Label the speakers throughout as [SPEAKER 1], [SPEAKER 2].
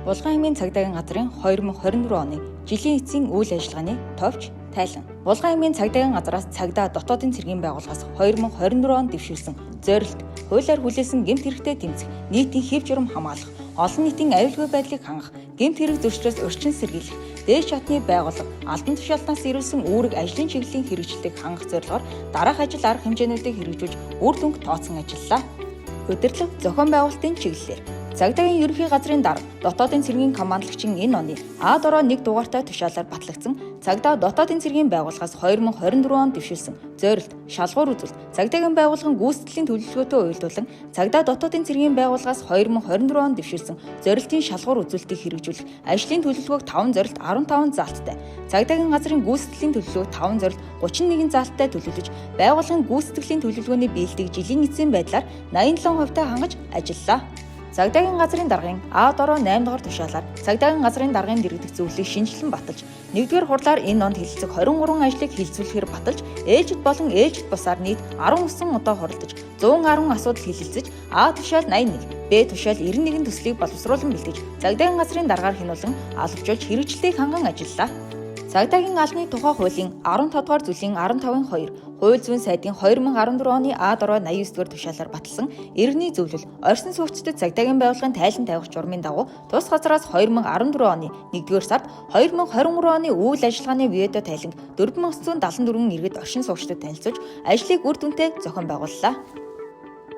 [SPEAKER 1] Булган аймгийн цагдаагийн газрын 2024 оны жилийн эцсийн үйл ажиллагааны товч тайлан. Булган аймгийн цагдаагийн газраас цагдаа дотоодын цэргийн байгууллагаас 2024 онд дэвшүүлсэн зорилт, хуулиар хүлээсэн гэмт хэрэгтэд тэмцэх, нийтийн хэв журам хамгаалах, олон нийтийн аюулгүй байдлыг хангах, гэмт хэрэг зөрчлөөс өрчин сэргийлэх, дээд шатны байгууллага, албан тушаалтнаас ирүүлсэн үүрэг ажлын чиглэлийн хэрэгжилтийг хангах зорилгоор дараах ажил арга хэмжээнүүдийг хэрэгжүүлж үр дүнг тооцсон ажиллалаа. Удирдлага зохион байгуулалтын чиглэлээр цагдаагийн ерөнхий газрын дарга дотоодын цэргийн командлагчийн энэ оны А-дороо 1 дугаартай тушаалаар батлагдсан цагдаа дотоодын цэргийн байгууллагаас 2024 онд дэвшүүлсэн зорилт, шалгуур үзүүлэлт, цагдаагийн байгууллагын гүйцэтгэлийн төлөвлөгөөтэй уялдуулан цагдаа дотоодын цэргийн байгууллагаас 2024 онд дэвшүүлсэн зорилтын шалгуур үзүүлэлтийг хэрэгжүүлэх ажлын төлөвлөгөөг 5 зорилт 15 заалттай, цагдаагийн газрын гүйцэтгэлийн төлөвлөгөөг 5 зорилт 31 заалттай төлөвлөж, байгууллагын гүйцэтгэлийн төлөвлөгөөний биелэлтийг жилийн эцсийн байдлаар 87% та хангаж ажиллаа. Цагдаагийн газрын даргын А-дороо 8 дугаар тушаалаар цагдаагийн газрын даргын дэргэдэх зөвлөлийг шинжилэн баталж, 1-р хурлаар энэ онд хэлэлцэх 23 ажлыг хилцүүлэхээр баталж, ээлжид болон ээлжид бусаар нийт 19 удаа хуралдаж, 110 асуудал хэлэлцэж, А тушаал 81, Б тушаал 91 төслийг боловсруулан бэлтгэж, цагдаагийн газрын даргаар хянуулан албажуулж хэрэгжилтийг ханган ажиллаа. Цагдаагийн албаны тухай хуулийн 15 дугаар зүйлийн 15-ын 2, Хууль зүйн сайдын 2014 оны А-дороо 89 дугаар тушаалаар баталсан иргэний зөвлөл, орьсон суугчдад цагдаагийн байгууллагын тайлан тавих журмын дагуу тус газраас 2014 оны 1-р сард 2023 оны үйл ажиллагааны видео тайланг 4974 иргэд оршин суугчдад танилцуулж, ажлыг үр дүнтэй зохион байгууллаа.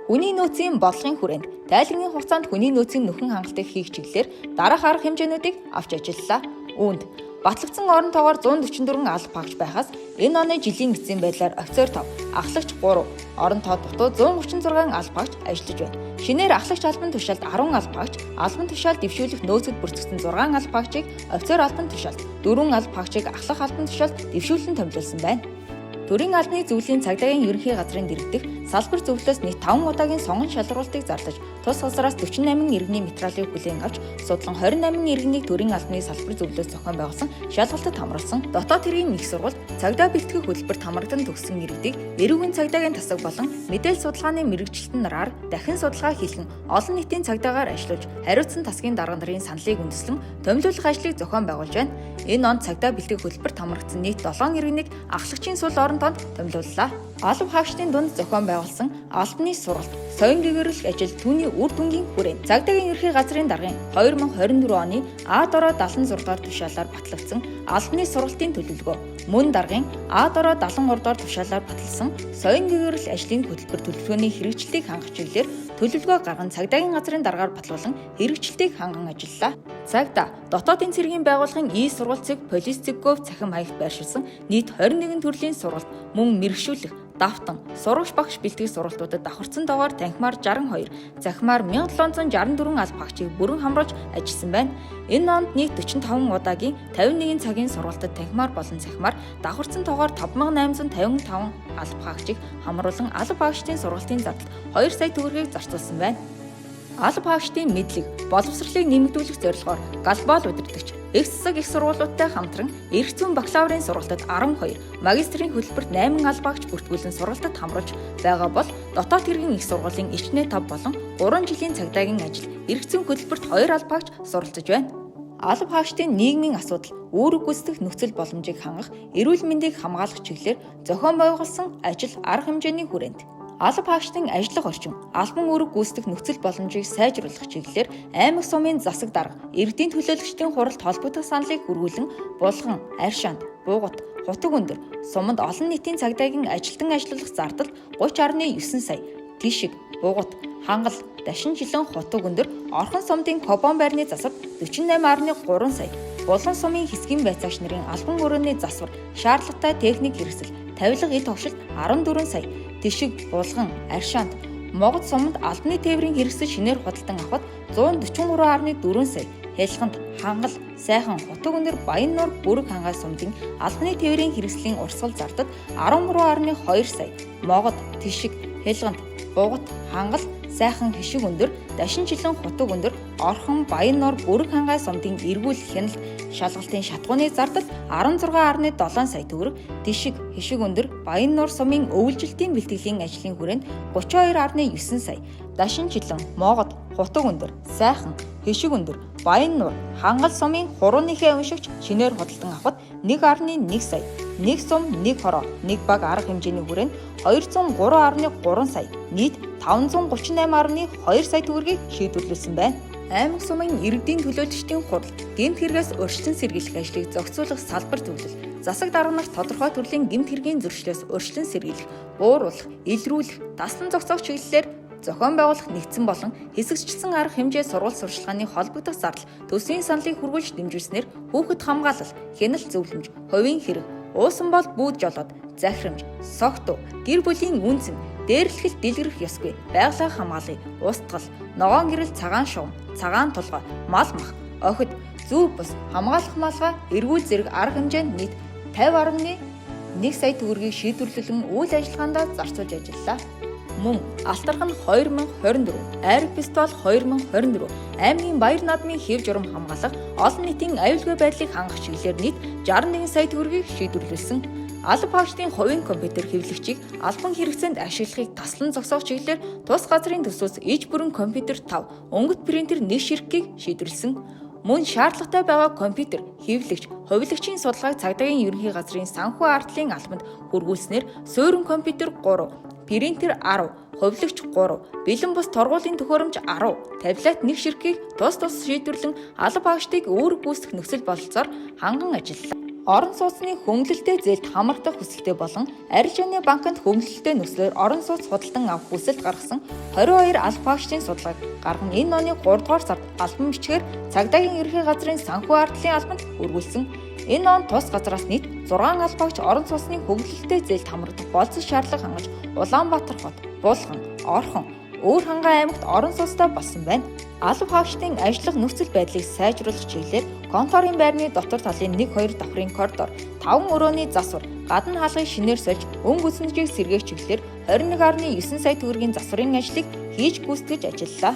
[SPEAKER 1] Хүний нөөцийн бодлогын хүрээнд тайлагны хугацаанд хүний нөөцийн нөхөн хангалтыг хийх чиглэлээр дараах арга хэмжээнүүдийг авч ажиллалаа. Үүнд батлагдсан орон тоогоор 144 алба багж байхаас энэ оны жилийн эцсийн байдлаар офицер 5, ахлагч 3, орон тоо дутуу 136 алба багж ажиллаж байна. Шинээр ахлагч албан тушаалд 10 алба багж, албан тушаал дэвшүүлэх нөөцөд бүртгэгдсэн 6 алба багжийг офицер албан тушаалд, 4 алба багжийг ахлах албан тушаалд дэвшүүлэн томилуулсан байна. Төрийн албаны зөвлөлийн цагдаагийн ерөнхий газрын дэргэдэх салбар зөвлөлөөс нийт 5 удаагийн сонгон шалгуулалтыг зарлаж, тус газраас 48 иргэний материалыг хүлээн авч, судлан 28 иргэнийг төрийн албаны салбар зөвлөлөөс зохион байгуулсан шалгалтад хамруулсан. Дотоод хэргийн их сургууль цагдаа бэлтгэх хөтөлбөрт хамрагдан төгссөн иргэдийг эрүүгийн цагдаагийн тасаг болон мэдээлэл судалгааны мэрэгчлэлтэн нараар дахин судалгаа хийлгэн, олон нийтийн цагдаагаар ажиллаж, хариуцсан тасгийн дарга нарын саналыг үндэслэн томилуулах ажлыг зохион байгуулж байна. Энэ онд цагдаа бэлтгэх хөтөлбөрт хамрагдсан нийт 7 иргэнийг ахлагчийн сул орондоо томилууллаа. Алба хаагчдын дунд зохион байгуулсан албаны сургалт, соён дээгүүрэлт ажил түүний үр дүнгийн хүрээнд цагдаагийн ерөнхий газрын даргын 2024 оны А-дороо 76 дугаар тушаалаар батлагдсан албаны сургалтын төлөвлөгөө, мөн даргын А-дороо 73 дугаар тушаалаар баталсан соён дээгүүрэлт ажлын хөтөлбөр төлөвлөгөөний хэрэгжилтийг хангах чиглэлээр төлөвлөгөө гарган цагдаагийн газрын даргаар батлуулан хэрэгжилтийг ханган ажиллалаа. Цагдаа дотоодын цэргийн байгууллагын сургууль цэг, полис цэггөө цахим хаягт байршуулсан нийт 21 төрлийн сургалт, мөн мэргэшүүлэх, давтан, сурагч багш бэлтгэх сургалтуудад давхарсан доогоор танхимаар 62, захимаар 1764 алба багчийг бүрэн хамруулж ажилласан байна. Энэ онд нийт 45 удаагийн 51 цагийн сургалтад танхимаар болон захимаар давхарсан тоогоор 5855 алба багчийг хамруулан алба багчдын сургалтын зардал 2 сая төгрөгийг зарцуулсан байна. Алба багчдын мэдлэг, боловсролыг нэмэгдүүлэх зорилгоор глобал удирдлагч их засаг их сургуулиудтай хамтран эрх зүйн бакалаврын сургалтад 12, магистрийн хөтөлбөрт 8 алба багч бүртгүүлэн сургалтад хамруулж байгаа бол дотоод хэргийн их сургуулийн ичнэ 5 болон 3 жилийн цагдаагийн ажил, эрх зүйн хөтөлбөрт 2 алба багч суралцж байна. Алба багчдын нийгмийн асуудал, үүрэг гүйцэтгэх нөхцөл боломжийг хангах, эрүүл мэндийг хамгаалах чиглэлээр зохион байгуулсан ажил арга хэмжээний хүрээнд алба багчдын ажиллах орчин, албан үүрэг гүйцэтгэх нөхцөл боломжийг сайжруулах чиглэлээр аймаг сумын засаг дарга, иргэдийн төлөөлөгчдийн хуралд холбогдох саналыг хүргүүлэн Булган, Аршаанд, Бугат, Хутаг өндөр суманд олон нийтийн цагдаагийн ажилтан ажиллуулах зардал 30.9 сая, Тишиг, Бугат, Хангал, Дашин жилэн Хутаг өндөр Орхон сумдын Кобон байрны засаг 48.3 сая, Булган сумын хэсгийн байцаагч нарын албан өрөөний засвар, шаардлагатай техник хэрэгсэл, тавилга ил товшилт 14 сая, Тишиг, Булган, Аршаанд, Могод суманд албаны тээврийн хэрэгсэл шинээр худалдан авахд 143.4 сая, Хэлханд, Хангал, Сайхан, Хутаг өндөр Баян нуур бүрэг хангаа сумдын албаны тээврийн хэрэгслийн урсгал зардал 13.2 сая, Могод, Тишиг, Хэлханд, Бугат, Хангал, Сайхан, Хишиг өндөр, Дашин жилэн Хутаг өндөр, Орхон, Баян нуур бүрэг хангаа сумдын эргүүл хяналт шалгалтын шатгууны зардал 16.7 сая төгрөг, Тишиг, Хишиг өндөр, Баян нуур сумын өвлжилтийн бэлтгэлийн ажлын хүрээнд 32.9 сая, Дашин жилэн, Могод, хутаг өндөр, сайхан, хишиг өндөр, баян нуур, хангал сумын хурууныхээ уншигч шинээр худалдан авахд 1.1 сая, 1 сум, 1 хороо, 1 баг арга хэмжээний хүрээнд 203.3 сая, нийт 538.2 сая төгрөгийг шийдвэрлэсэн байна. Аймаг сумын иргэдийн төлөөлөгчдийн хурал гэмт хэрэгээс өршлөн сэргийлэх ажлыг зохицуулах салбар зөвлөл, засаг дарганах тодорхой төрлийн гэмт хэргийн зөрчлөөс өршлөн сэргийлэх, бууруулах, илрүүлэх, таслан зогсоох чиглэлээр зохион байгуулах нэгдсэн болон хэсэгчлсэн арга хэмжээ сургууль сурчлагын холбогдох зардал төсвийн саналыг хүргүүлж дэмжүүлснээр хүүхэд хамгаалал, хяналт зөвлөмж, хувийн хэрэг, уусан бол бүүд жолоод, захирамж, согтуу, гэр бүлийн үнцэн, дээрлэхэл дэлгэрэх ёсгүй, байгалаа хамгаалъя, устгал, ногоон гэрэл цагаан шугам, цагаан тулгой, мал мах, охид, зүү бус, хамгаалах малгай, эргүүл зэрэг арга хэмжээнд нийт 50.1 сая төгрөгийг шийдвэрлэлэн үйл ажиллагаанд зарцуулж ажиллалаа. Мөн Алтархан 2024, Айраг фестивал 2024, аймгийн баяр наадмын хэв журам хамгаалах, олон нийтийн аюулгүй байдлыг хангах чиглэлээр нийт 61 сая төгрөгийг шийдвэрлэсэн. Алба хаагчдын хувийн компьютер хэвлэгчийг албан хэрэгцээнд ашиглахыг таслан зогсоох чиглэлээр тус газрын төсвөөс иж бүрэн компьютер 5, өнгөт принтер нэг ширхгийг шийдвэрлэсэн. Мөн шаардлагатай байгаа компьютер, хэвлэгч, хувилагчийн судалгааг цагдаагийн ерөнхий газрын санхүү ардлын албанд хүргүүлснээр суурин компьютер 3, принтер 10, хувилагч 3, бэлэн бус торгуулийн төхөөрөмж 10, таблет нэг ширхгийг тус шийдвэрлэн алба хаагчдыг үүрэг гүйцэтгэх нөхцөл бололцоор ханган ажиллалаа. Орон сууцны хөнгөлөлттэй зээлд хамрагдах хүсэлтэй болон арилжааны банкнд хөнгөлөлттэй нөхцлөөр орон сууц худалдан авах хүсэлт гаргасан 22 алба хаагчдын судалгааг гарган энэ оны 3 дугаар сард албан бичгээр цагдаагийн ерөнхий газрын санхүү ардлын албанд хүргүүлсэн. Энэ он тус газраас нийт 6 алба хаагч орон сууцны хөнгөлөлттэй зээлд хамрагдах болцсон шаардлага хангаж Улаанбаатар хот, Булган, Орхон, Өөр хангай аймагт орон сууцтай болсон байна. Алба хаагчдын ажиллах нөхцөл байдлыг сайжруулах чиглэлээр конторын байрны дотор талын 1-2 давхрын коридор, 5 өрөөний засвар, гадна хаалгыг шинээр сольж, өнгө үзмжийг сэргээх чиглэлээр 21.9 сая төгрөгийн засварын ажлыг хийж гүйцэтгэж ажиллалаа.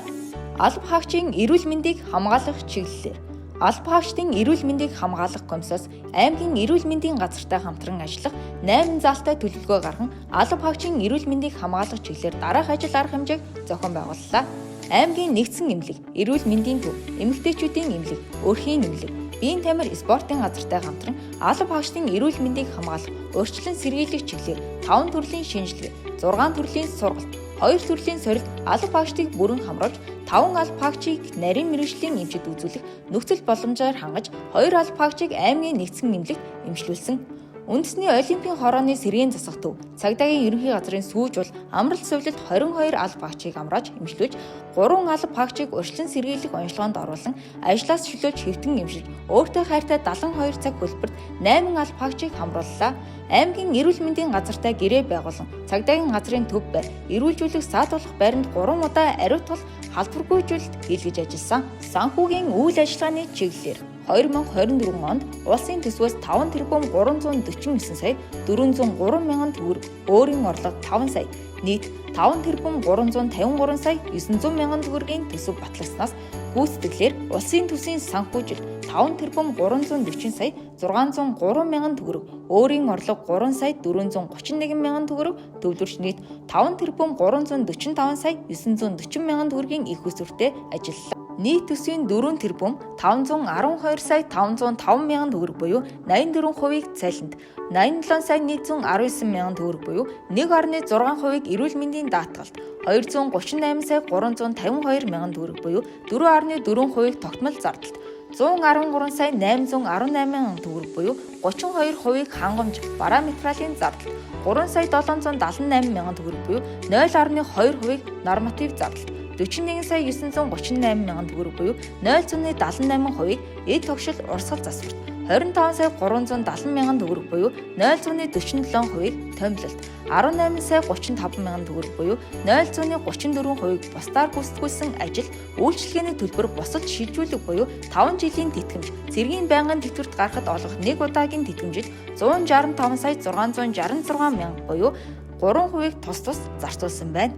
[SPEAKER 1] Алба хаагчийн эрүүл мэндийг хамгаалах чиглэлээр Алба хаагчдын эрүүл мэндийг хамгаалах комиссоос аймгийн эрүүл мэндийн газартай хамтран ажиллах 8 заалтай төлөвлөгөө гарган алба хаагчийн эрүүл мэндийг хамгаалах чиглэлээр дараах ажил арга хэмжээг зохион байгууллаа. Аймгийн нэгдсэн эмнэлэг, эрүүл мэндийн төв, эмэгтэйчүүдийн эмнэлэг, өрхийн эмнэлэг, биеийн тамир спортын газартай хамтран алба хаагчдын эрүүл мэндийг хамгаалах урьдчилан сэргийлэх чиглэлээр 5 төрлийн шинжилгээ, 6 төрлийн сургалт, 2 төрлийн сорилт алба хаагчдыг бүрэн хамруулж 5 алба хаагчийг нарийн мэргэжлийн эмчит үзүүлэх нөхцөл боломжоор хангаж 2 алба хаагчийг аймгийн нэгдсэн эмнэлэгт эмчлүүлсэн. Үндэсний олимпийн хорооны сэргийн засах төв, цагдаагийн ерөнхий газрын сүүж бол амралт сувлилт 22 алба хаагчийг амрааж эмчлүүлж 3 алба хаагчийг урьдчилан сэргийлэх онцлогоонд оруулан ажлаас чөлөөж хэвтэн эмшиж өөртөө хайртай 72 цаг хөлбөрт 8 алба хаагчийг хамрууллаа. Аймгийн эрүүл мэндийн газартай гэрээ байгуулан цагдаагийн газрын төв байр, эрүүлжүүлэх саатуулах байранд 3 удаа ариутгал халдваргүйжүүлэлт хийлгэж ажилласан. Санхүүгийн үйл ажиллагааны чиглэлээр 2024 онд улсын төсвөөс 5 тэрбум 349 сая 403 мянган төгрөг, өөрийн орлого 5 сая, нийт 5 тэрбум 353 сая 900 мянган төгрөгийн төсөв батлагдсанаас гүйцэтгэлээр улсын төсвийн санхүүжилт 5 тэрбум 340 сая 603 мянган төгрөг, өөрийн орлого 3 сая 431 мянган төгрөг төвлөрч нийт 5 тэрбум 345 сая 940 мянган төгрөгийн их усүртэй ажиллалаа. Нийт төсвийн 4 тэрбум 512 сая 505 мянган төгрөг буюу 84%-ийг цалинд, 87 сая 119 мянган төгрөг буюу 1.6%-ийг эрүүл мэндийн даатгалд, 238 сая 352 мянган төгрөг буюу 4.4%-ийг тогтмол зардалд, 113 сая 818 мянган төгрөг буюу 32%-ийг хангамж, бараа материалын зардалд, 3 сая 778 мянган төгрөг буюу 0.2%-ийг норматив зардалд, 41 сая 938 мянган төгрөг буюу 0.78%-ийг эд тогшил урсгал засварт, 25 сая 370 мянган төгрөг буюу 0.47%-ийг томилолт, 18 сая 35 мянган төгрөг буюу 0.34%-ийг бусдаар гүйцэтгүүлсэн ажил, үйлчилгээний төлбөр босолж шилжүүлэг буюу 5 жилийн тэтгэмж, цэргийн байнгын тэтгэврт гарахад олгох 1 удаагийн тэтгэмжид 165 сая 666 мянга буюу 3%-ийг тус зарцуулсан байна.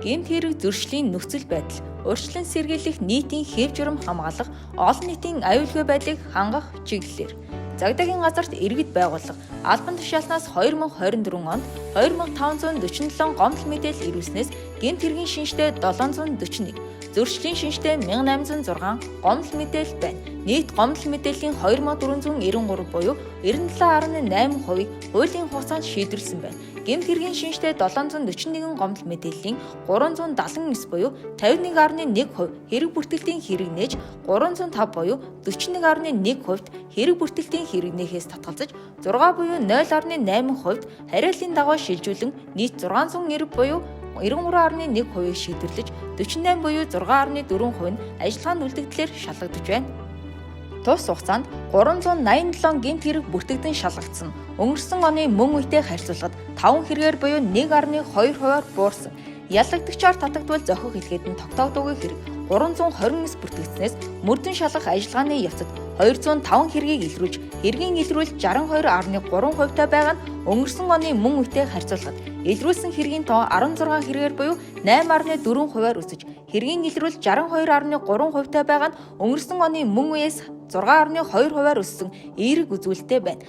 [SPEAKER 1] Гэмт хэрэг зөрчлийн нөхцөл байдал, урьдчилан сэргийлэх нийтийн хэв журам хамгаалах, олон нийтийн аюулгүй байдлыг хангах чиглэлээр цагдаагийн газарт иргэд байгууллага албан тушаалнаас 2024 онд 2547 гомдол мэдээлэл ирүүлснээс гэмт хэргийн шинжтэй 741, зөрчлийн шинжтэй 1806 гомдол мэдээлэл байна. Нийт гомдол мэдээллийн 2493 буюу 97.8%-ийг хуулийн хугацаанд шийдвэрлсэн байна. Гэмт хэргийн шинжтэй 741 гомдол мэдээллийн 379 буюу 51.1% хэрэг бүртгэлтийн хэрэг нээж 305 буюу 41.1%-т хэрэг бүртгэлтийн хэрэг нээхээс татгалзаж 6 буюу 0.8%-т хариаллын дагуу шилжүүлэн нийт 690 буюу 93.1%-ийг шийдвэрлэж 48 буюу 6.4% нь ажиллагаанд үлдэгдлээр шалгагдж байна. Тус хугацаанд 387 гэмт хэрэг бүртгэгдэн шалгагдсан. Өнгөрсөн оны мөн үетэй харьцуулахад 5 хэрэгээр буюу 1.2%-аар буурсан. Ялагдагчаар татагдвал зохих хэлгээд нь тогтоогдоогүй хэрэг 329 бүртгэгдснээс мөрдөн шалгах ажиллагааны явцад 205 хэргийг илрүүлж, хэргийн илрүүлэлт 62.3% та байгаа нь өнгөрсөн оны мөн үетэй харьцуулахад илрүүлсэн хэргийн тоо 16 хэрэгээр буюу 8.4%-аар өсөж, хэргийн илрүүлэлт 62.3% та байгаа нь өнгөрсөн оны мөн үеэс 6.2%-аар өссөн эерэг үзүүлэлттэй байна.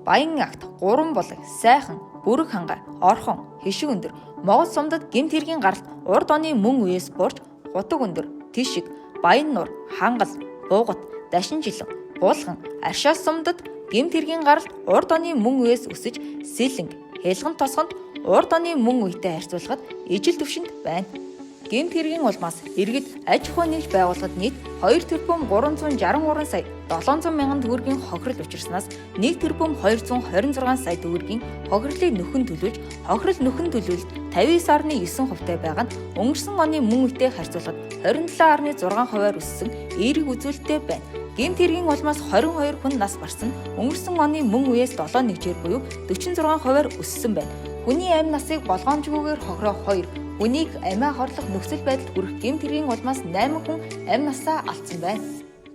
[SPEAKER 1] Баян агт, гурван булаг, сайхан, бүрэг хангай, орхон, хишиг өндөр, Монгол сумдад гэмт хэргийн гаралт урд оны мөн үеэс буурч, гутаг өндөр, тишиг, баян нуур, хангал, буугат, дашин жилэн, буулган, аршаас сумдад гэмт хэргийн гаралт урд оны мөн үеэс өсөж, сэлэнг, хэлгэн тосгонд урд оны мөн үетэй харьцуулахад ижил түвшинд байна. Гэмт хэргийн улмаас иргэд аж ахуй нэгж байгууллагад нийт 2,363 сая 700 мянган төгрөгийн хохирол учирснаас 1,226 сая төгрөгийн хохирлыг нөхөн төлүүлж, хохирол нөхөн төлөвлөлт 59.9% тай байгаа нь өнгөрсөн оны мөн үетэй харьцуулахад 27.6%-аар өссөн эерэг үзүүлэлттэй байна. Гэмт хэргийн улмаас 22 хүн нас барсан өнгөрсөн оны мөн үеэс 7 нэгжээр буюу 46%-аар өссөн байна. Хүний амь насыг болгоомжгүйгээр хохироо 2, хүнийг амиа хорлох нөхцөл байдалд хүрэх гэмт хэргийн улмаас 8 хүн амь насаа алдсан байна.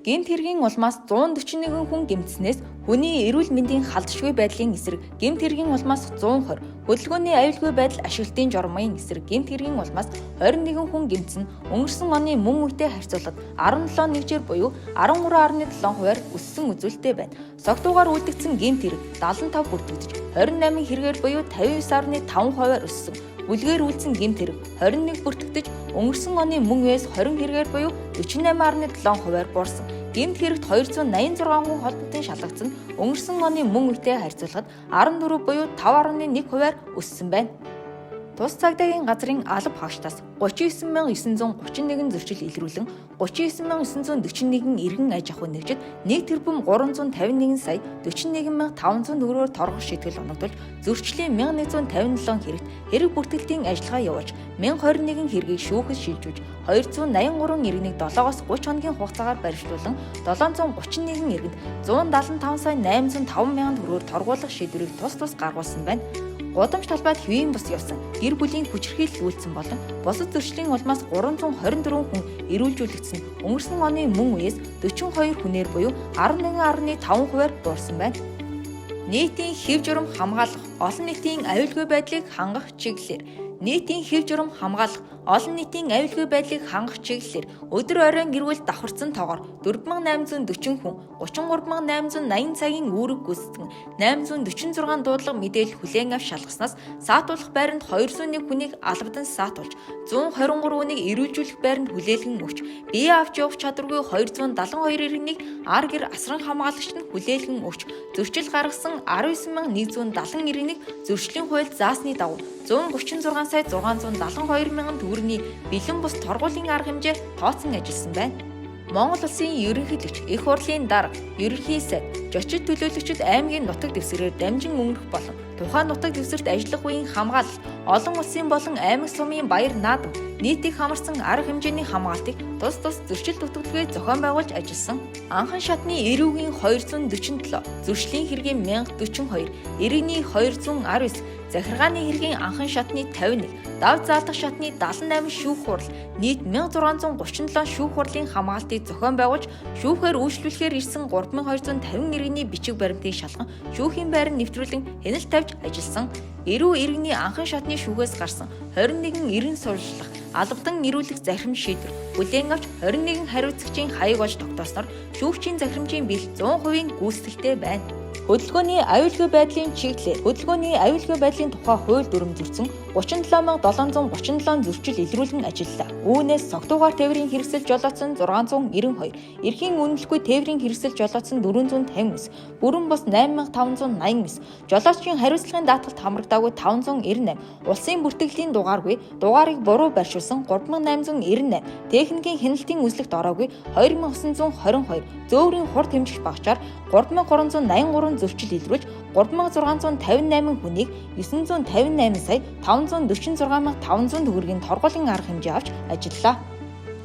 [SPEAKER 1] Гэмт хэргийн улмаас 141 хүн гэмтснээс хүний эрүүл мэндийн халдшгүй байдлын эсрэг гэмт хэргийн улмаас 120, хөдөлгөөний аюулгүй байдал ашиглалтын журмын эсрэг гэмт хэргийн улмаас 21 хүн гэмтсэн өнгөрсөн оны мөн үетэй харьцуулахад 17 нэгжээр буюу 13.7%-аар өссөн үзүүлэлттэй байна. Согтуугаар үлдэгдсэн гэмт хэрэг 75 бүртгэгдэж 28 хэрэгээр буюу 59.5%-аар өссөн. Бүлгээр үйлцэн гэмт хэрэг 21 бүртгэгдэж өнгөрсөн оны мөн үеэс 20 хэрэгээр буюу 48.7%-аар буурсан. Гэмт хэрэгт 286 хүн холбогдсон шалгагдсан өнгөрсөн оны мөн үетэй харьцуулахад 14 буюу 5.1%-аар өссөн байна. Тус цагдаагийн газрын алба хаагчдаас 39,931 зөрчил илрүүлэн 39,941 иргэн аж ахуй нэгжид 1,351 сая 41,500 төгрөгөөр торгох шийтгэл оногдуулж, зөрчлийн 1,157 хэрэгт хэрэг бүртгэлтийн ажиллагаа явуулж, 1021 хэргийг шүүхэд шилжүүлж, 283 иргэнийг 7-оос 30 хоногийн хугацаагаар баривчлуулан 731 иргэнд 175 сая 805 мянган төгрөгөөр торгуулах шийдвэрийг тус гаргуулсан байна. Гудамж талбайд хэвийн бус явсан, гэр бүлийн хүчирхийлэл үйлдсэн болон бусад зөрчлийн улмаас 324 хүн эрүүлжүүлэгдсэн өнгөрсөн оны мөн үеэс 42 хүнээр буюу 11.5%-аар буурсан байна. Нийтийн хэв журам хамгаалах, олон нийтийн аюулгүй байдлыг хангах чиглэлээр нийтийн хэв журам хамгаалах, олон нийтийн аюулгүй байдлыг хангах чиглэлээр өдөр оройн гэр бүл давхарсан тоогоор 4840 хүн 33880 цагийн үүрэг гүйцэтгэн 846 дуудлага мэдээлэл хүлээн авч шалгаснаас саатуулах байранд 201 хүнийг албадан саатуулж, 123 хүнийг эрүүлжүүлэх байранд хүлээлгэн өгч, бие авч явах чадваргүй 272 иргэнийг ар гэр асран хамгаалагчид нь хүлээлгэн өгч, зөрчил гаргасан 19,170 иргэнийг зөрчлийн хуульд заасны дагуу 136 сая 672 мянган төгрөгийн бэлэн бус торгуулийн арга хэмжээ тооцсон ажилласан байна. Монгол Улсын ерөнхийлөгч, их хурлын дарга, ерөнхий сайд, зочид төлөөлөгчид аймгийн нутаг дэвсгэрээр дамжин өнгөрөх болон тухайн нутаг дэвсгэрт ажиллах үеийн хамгаалалт, олон улсын болон аймаг сумын баяр наадам, нийтийг хамарсан арга хэмжээний хамгаалтыг тус зөрчил дутагдaltaгээ зохион байгуулж ажилласан. Анхан шатны эрүүгийн 247, зөрчлийн хэргийн 1042, иргэний 219, захиргааны хэргийн анхан шатны 51, дав заалдах шатны 78 шүүх хурал, нийт 1637 шүүх хурлын хамгаалтыг зохион байгуулж, шүүхээр үйлчлүүлэхээр ирсэн 3250 иргэний бичиг баримтыг шалган, шүүхийн байр нь нэвтрүүлэн хяналт тавьж ажилласан. Эрүү иргэний анхан шатны шүүхээс гарсан 21 иргэн сурвалжлах албадан нэрүүлэх захирам шийдвэр бүлээн авч 21 хариуцагчийн хаяг болж тогтоосноор шүүгчийн захирамжийн бэл 100% гүйцэтгэлтэй байна. Хөдөлгөөний аюулгүй байдлын чиглэлээр хөдөлгөөний аюулгүй байдлын тухай хууль дүрм зөрчсөн 37737 зөрчил илрүүлэн ажиллалаа. Үүнээс цогтуугаар тээврийн хэрэгсэл жолоодсон 692, эрхийн үнэлэхгүй тээврийн хэрэгсэл жолоодсон 459, бүрэн бус 8589, жолоочийн хариуцлагын даатгалд хамрагдаагүй 598, улсын бүртгэлийн дугаарыг буруу байршуулсан 3898, техникийн хяналтын үзлэгт ороогүй 2922, зөөврийн хурд хэмжих багчаар 3383 зөрчил илрүүлж 3658 хүнийг 958 сая 546,500 төгрөгийн торгуулийн арга хэмжээ авч ажиллаа.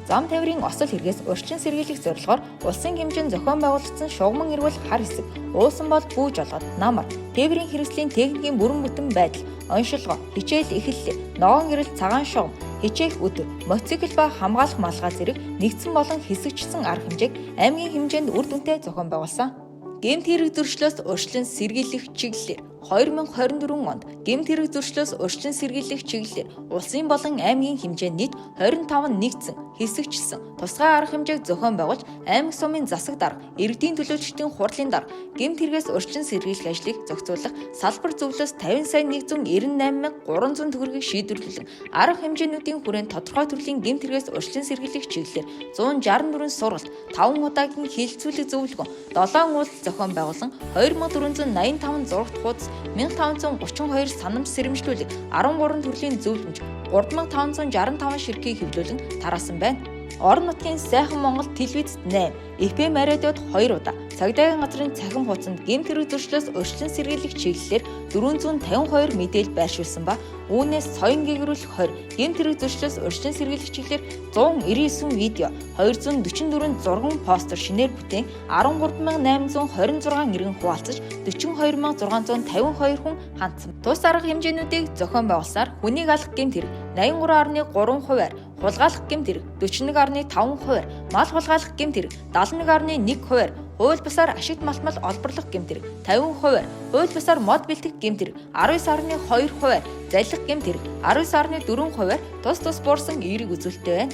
[SPEAKER 1] Зам тээврийн осол хэрэгээс урьдчилан сэргийлэх зорилгоор улсын хэмжээнд зохион байгуулагдсан шугамн эрүүл хар хэсэг, уусан бол бүү жолоод, намар, тээврийн хэрэгслийн техникийн бүрэн бүтэн байдал, оншилгоо, хичээл эхэллээ, ногоон гэрэл цагаан шугам, хичээх өдөр, мотоцикл ба хамгаалах малгай зэрэг нэгдсэн болон хэсэгчсэн арга хэмжээг аймгийн хэмжээнд үр дүнтэй зохион байгуулсан. Гэмт хэрэг зөрчлөөс урьдчилан сэргийлэх чиглэлээр 2024 онд гэмт хэрэг зөрчлөөс урьдчилан сэргийлэх чиглэлээр улсын болон аймгийн хэмжээнд нийт 25 нэгдсэн, хэсэгчилсэн тусгай арга хэмжээг зохион байгуулж аймаг сумын засаг дарга, иргэдийн төлөөлөгчдийн хурлын дарга гэмт хэрэгээс урьдчилан сэргийлэх ажлыг зохицуулах салбар зөвлөөс 50,198,300 төгрөгийг шийдвэрлэн арга хэмжээнүүдийн хүрээнд тодорхой төрлийн гэмт хэрэгээс урьдчилан сэргийлэх чиглэлээр 164 сургалт, 5 удаагийн хилцүүлэг зөвлөгөө, 7 уулзалт зохион байгуулан 2485 зурагт хуудас, 1532 санамж сэрэмжлүүлэг, 13 төрлийн зөвлөмж, 3565 ширхгийг хэвлүүлэн тараасан байна. Орон нутгийн сайхан Монгол телевизэд 8, FM радиод 2 удаа, цагдаагийн газрын цахим хуудсанд гэмт хэрэг зөрчлөөс урьдчилан сэргийлэх чиглэлээр 452 мэдээлэл байршуулсан ба үүнээс соён гээгрүүлэх 20, гэмт хэрэг зөрчлөөс урьдчилан сэргийлэх чиглэлээр 199 видео, 244 зурган постэр шинээр бүтээн 13826 иргэн хуваалцаж 42652 хүн хандсан. Тус арга хэмжээнүүдийг зохион байгуулсаар хүнийг алах гэмт хэрэг 83.3%-аар, хулгайлах гэмт хэрэг 41.5%-аар, мал хулгайлах гэмт хэрэг 71.1%-аар, хууль бусаар ашигт малтмал олборлох гэмт хэрэг 50%-аар, хууль бусаар мод бэлтгэх гэмт хэрэг 19.2%-аар, заллих гэмт хэрэг 19.4%-аар тус буурсан эерэг үзүүлэлттэй байна.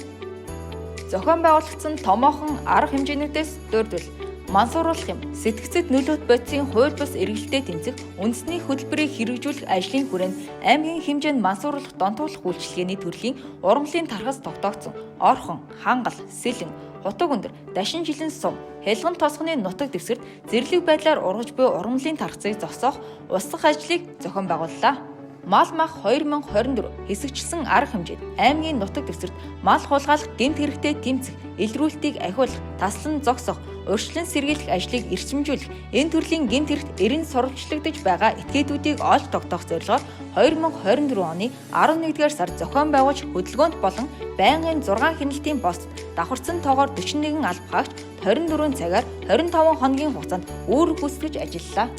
[SPEAKER 1] Зохион байгуулагдсан томоохон арга хэмжээнүүдээс дурдвал мансууруулах юм, сэтгцэд нөлөөт бодисын хууль бус эргэлттэй тэмцэх үндэсний хөтөлбөрийг хэрэгжүүлэх ажлын хүрээнд аймгийн хэмжээнд мансууруулах донтуулах үйлчилгээний төрлийн ургамлын тархас тогтоогдсон. Орхон, хангал, сэлэн, хутаг өндөр, дашин жилэн сум, хялган тосгоны нутаг дэвсгэрт зэрлэг байдлаар ургаж буй ургамлын тархасыг зогсоох устгах ажлыг зохион байгууллаа. Мал мах 2024 хэсэгчилсэн арга хэмжээнд аймгийн нутаг дэвсгэрт мал хулгайлах гэмт хэрэгтэй тэмцэх, илрүүлтийг ахиулах, таслан зогсоох, урьдчилан сэргийлэх ажлыг эрчимжүүлэх, энэ төрлийн гэмт хэрэгт эрен сурвалжлагдаж байгаа этгээдүүдийг олж тогтоох зорилгоор 2024 оны 11-р сард зохион байгуулж хөдөлгөөнт болон байнгын 6 хяналтын постт давхарцсан тоогоор 41 алба хаагч 24 цагаар 25 хоногийн хугацаанд үүрэг гүйцэтгэж ажиллалаа.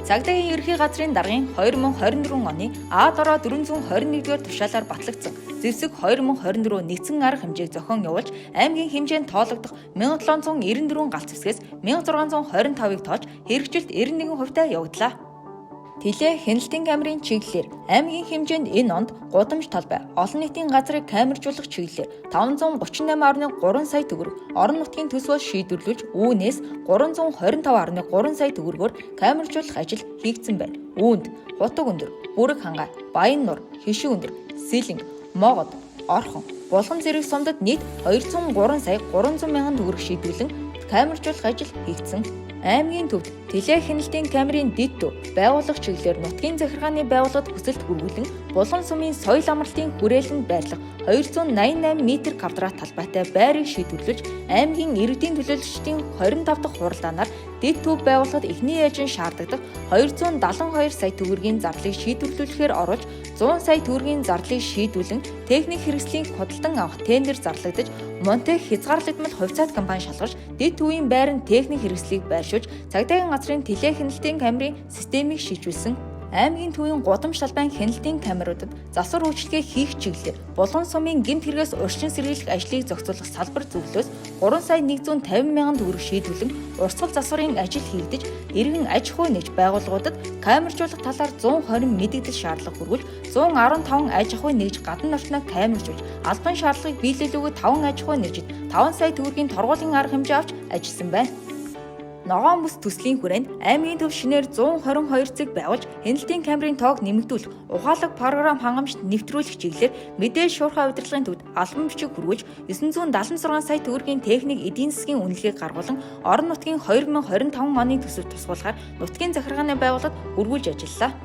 [SPEAKER 1] Цагдаагийн ерхий газрын даргын 2024 оны А-дороо 421-р тушаалаар батлагдсан зэвсэг 2024 нэгдсэн арга хэмжээг зохион явуулж аймгийн хэмжээнд тоологдох 1794 галт зэвсгээс 1625-ыг тоож хэрэгжилт 91%-тай явагдлаа. Тэлээ хяналтын камерын чиглэлээр аймгийн хэмжээнд энэ онд гудамж талбай, олон нийтийн газрыг камержуулах чиглэлээр 538.3 сая төгрөг, орон нутгийн төсвөөс шийдвэрлүүлж үүнээс 325.3 сая төгрөгөөр камержуулах ажил хийгдсэн байна. Үүнд хутаг өндөр, бүрэг хангай, баян нур, хишиг өндөр, сэлэнг, могод, орхон, булган зэрэг сумдад нийт 203 сая 300 мянган төгрөг шийдвэрлэн камержуулах ажил хийгдсэн. Аймгийн төвд тэлээ хяналтын камерын дэд төв байгуулах чиглэлээр нутгийн захиргааны байгууллагад хүсэлт хүргүүлэн булган сумын соёл амралтын хүрээлэнд байрлах 288 м2 талбайтай байрыг шийдвэрлэж аймгийн иргэдийн төлөөлөгчдийн 25 дахь хуралдаанаар дэд төв байгуулахад эхний яажин шаарддаг 272 сая төгрөгийн зарлыг шийдвэрлүүлэхээр оруулж 100 сая төгрөгийн зарлыг шийдвэрлэн техник хэрэгслийн худалдан авах тендер зарлагдаж Монтех хязгаарлагдмал хувьцаат компани шалгарч дэд төвийн байранд техник хэрэгслийг байршуулж цагдаагийн газрын тэлээ хяналтын камерын системийг шийдвэрлсэн. Аймгийн төвийн гудамж талбайн хяналтын камеруудад засвар үйлчлэгээ хийх чиглэлээр Булган сумын гэмт хэрэгээс урьдчилан сэргийлэх ажлыг зохицуулах салбар зөвлөөс 3,150,000 төгрөг шийдвэрлэн урсгал засварын ажил хийгдэж, иргэн аж ахуй нэгж байгууллагуудад камержуулах талаар 120 мэдээлэл шаардлага хүргэж, 115 аж ахуй нэгж гадна ортноо камержуулж, албан шаардлагыг биелүүлээгүй 5 аж ахуй нэгжид 5 сая төгрөгийн торгуулийн арга хэмжээ авч ажилласан байна. Ногоон бүс төслийн хүрээнд аймгийн төв шинээр 122 цэг байгуулж, хяналтын камерын тоог нэмэгдүүлэх, ухаалаг програм хангамжт нэвтрүүлэх чиглэлээр мэдээлэл шуурхай удирдлагын төвд албан бичиг хүргэж 976 сая төгрөгийн техник эдийн засгийн үнэлгээг гаргуулan орон нутгийн 2025 оны төсөвт тусгуулахаар нутгийн захиргааны байгууллагад хүргүүлж ажиллалаа.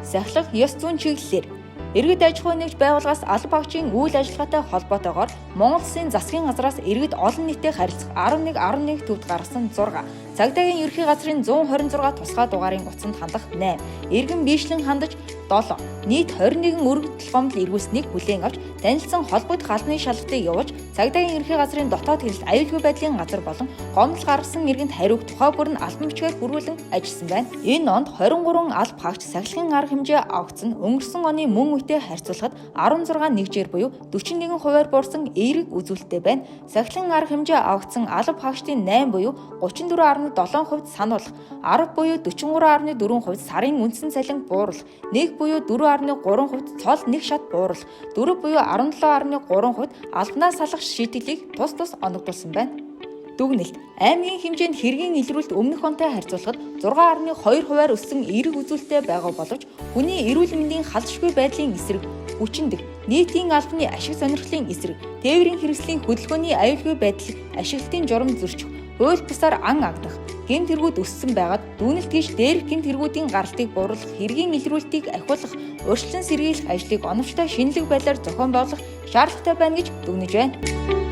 [SPEAKER 1] Сахилах ёс зүйн чиглэлээр иргэд аж ахуй нэгж байгууллагаас алба багчийн үйл ажиллагаатай холбоотойгоор Монгол Улсын засгийн газраас иргэд олон нийтэд харилцах 11 төвд гаргасан 6, цагдаагийн ерхий газрын 126 тусгай дугаарын утсанд хандах 8, иргэн биешлэн хандаж 7, нийт 21 өргөдөл гомдол эргүүлсэнийг хүлээн авч танилцсан холбогдох албаны шалгалтыг явуулж, цагдаагийн ерхий газрын дотоод хэрэлт аюулгүй байдлын газар болон гомдол гаргасан иргэнд хариуг тухай бүр нь албан бичгээр хүргүүлэн ажилласан байна. Энэ онд 23 алба хаагч сахилгын арга хэмжээ авагдсан өнгөрсөн оны мөн үетэй харьцуулахад 16 нэгжээр буюу 41%-аар буурсан эерэг үзүүлэлттэй байна. Сахилгын арга хэмжээ авагдсан алба хаагчдын 8 буюу 34.7% сануулах, 10 буюу 43.4% сарын үндсэн цалин бууруулах, 1 буюу 4.3% цол нэг шат бууруулах, 4 буюу 17.3% албанаас салах шийдэлийг тус оногдуулсан байна. Дүгнэлт аймгийн хэмжээнд хэргийн илрүүлэлт өмнөх онтой харьцуулахад 6.2%-аар өссөн эерэг үзүүлэлттэй байгаа боловч хүний эрүүл мэндийн халдшгүй байдлын эсрэг, хүчиндэх, нийтийн албаны ашиг сонирхлын эсрэг, тээврийн хэрэгслийн хөдөлгөөний аюулгүй байдал, ашиглалтын журам зөрчих, хууль бусаар ан агдах, гэмт хэрэгүүд өссөн байгаад дүгнэлт гэж дээрх гэмт хэрэгүүдийн гаралтыг бууруулах, хэргийн илрүүлэлтийг ахиулах, урьдчилан сэргийлэх ажлыг оновчтой шинэлэг байдлаар зохион байгуулах шаардлагатай байна гэж дүгнэж байна.